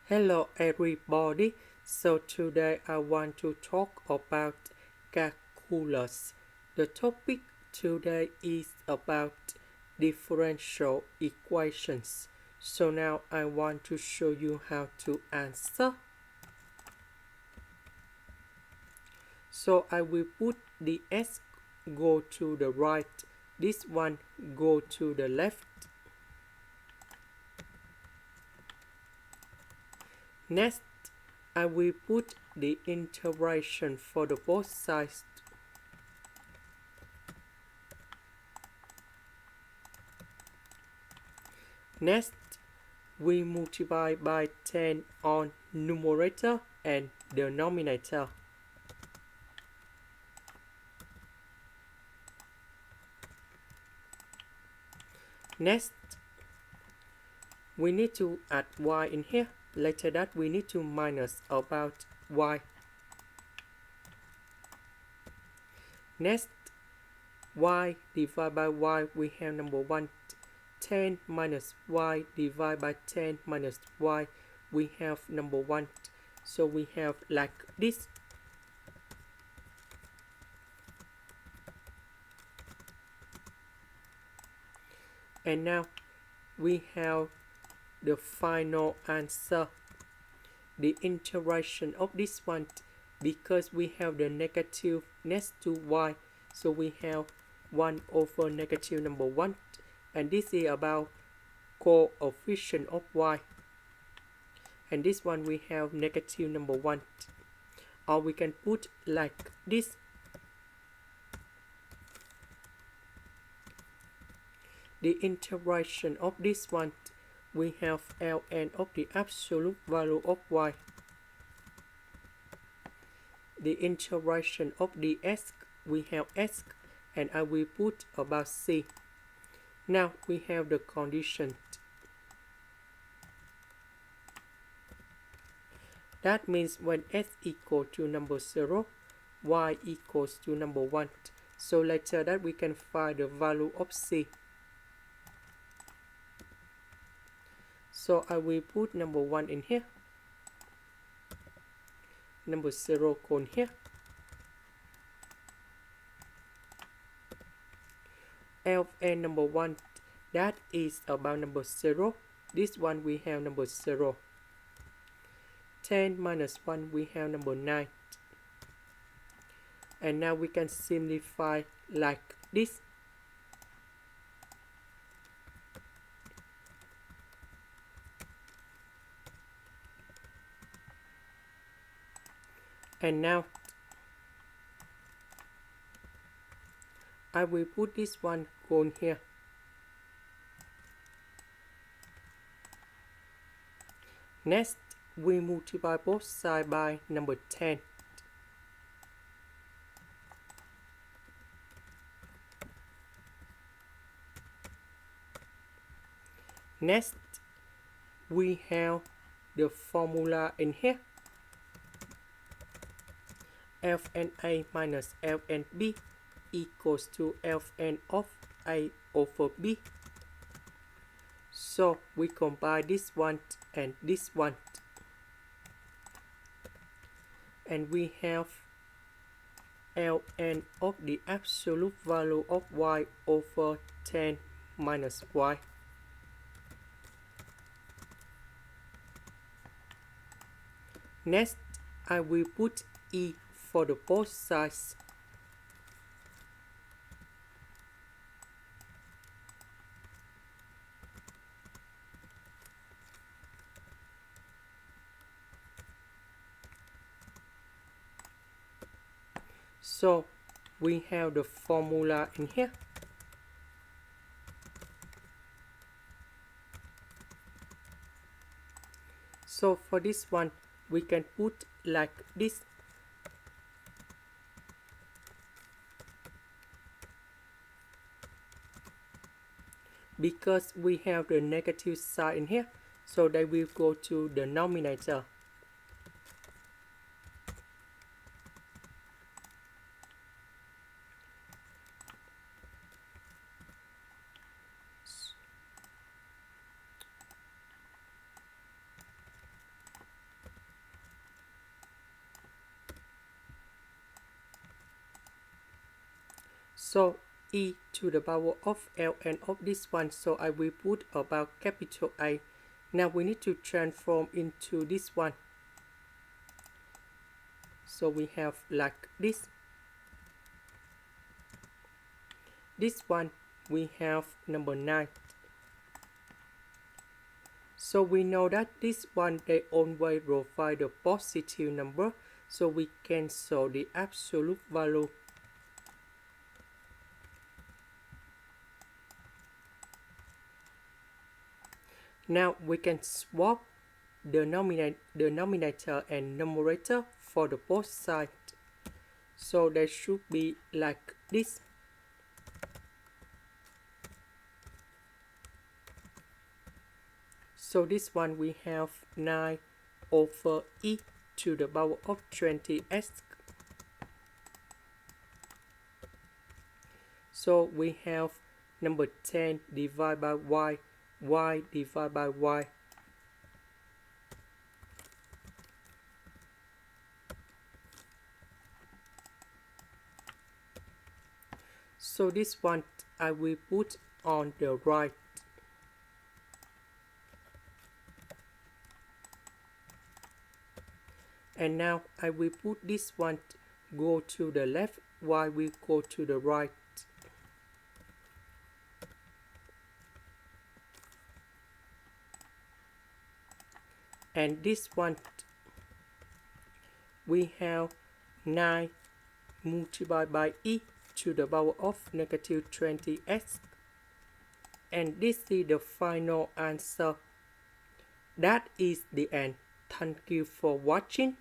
Hello everybody. So today I want to talk about calculus. The topic today is about differential equations. So now I want to show you how to answer. So I will put the s go to the right, this one go to the left. Next, I will put the integration for the both sides. Next, we multiply by 10 on numerator and denominator. Next, we need to add y in here. Later that we need to minus about y. Next, y divided by y, we have number 1, 10 minus y divided by 10 minus y, we have number 1. So we have like this. And now we have the final answer. The integration of this one, because we have the negative next to y, so we have 1 over negative number 1, and this is about coefficient of y, and this one we have negative number 1, or we can put like this. The integration of this one, we have ln of the absolute value of y. The integration of the s, we have s, and I will put about c. Now we have the condition. That means when s equal to number 0, y equals to number 1. So later that we can find the value of c. So I will put number 1 in here, number 0 gone here. Ln number 1, that is about number 0. This one we have number 0. 10 minus 1, we have number 9. And now we can simplify like this. And now I will put this one on here. Next, we multiply both sides by number 10. Next, we have the formula in here. Ln A minus Ln B equals to Ln of A over B. So we combine this one and this one. And we have Ln of the absolute value of y over 10 minus y. Next, I will put e for the both sides. So we have the formula in here. So for this one, we can put like this. Because we have the negative sign in here, so they will go to the denominator. So e to the power of ln of this one, so I will put about capital A. Now we need to transform into this one. So we have like this. This one we have number 9. So we know that this one they always provide a positive number, so we cancel the absolute value. Now we can swap the denominator and numerator for the both sides. So they should be like this. So this one we have 9 over e to the power of 20x. So we have number 10 divided by y divided by y. So this one I will put on the right. And now I will put this one go to the left, y will go to the right. And this one we have 9 multiplied by e to the power of negative 20x. And this is the final answer. That is the end. Thank you for watching.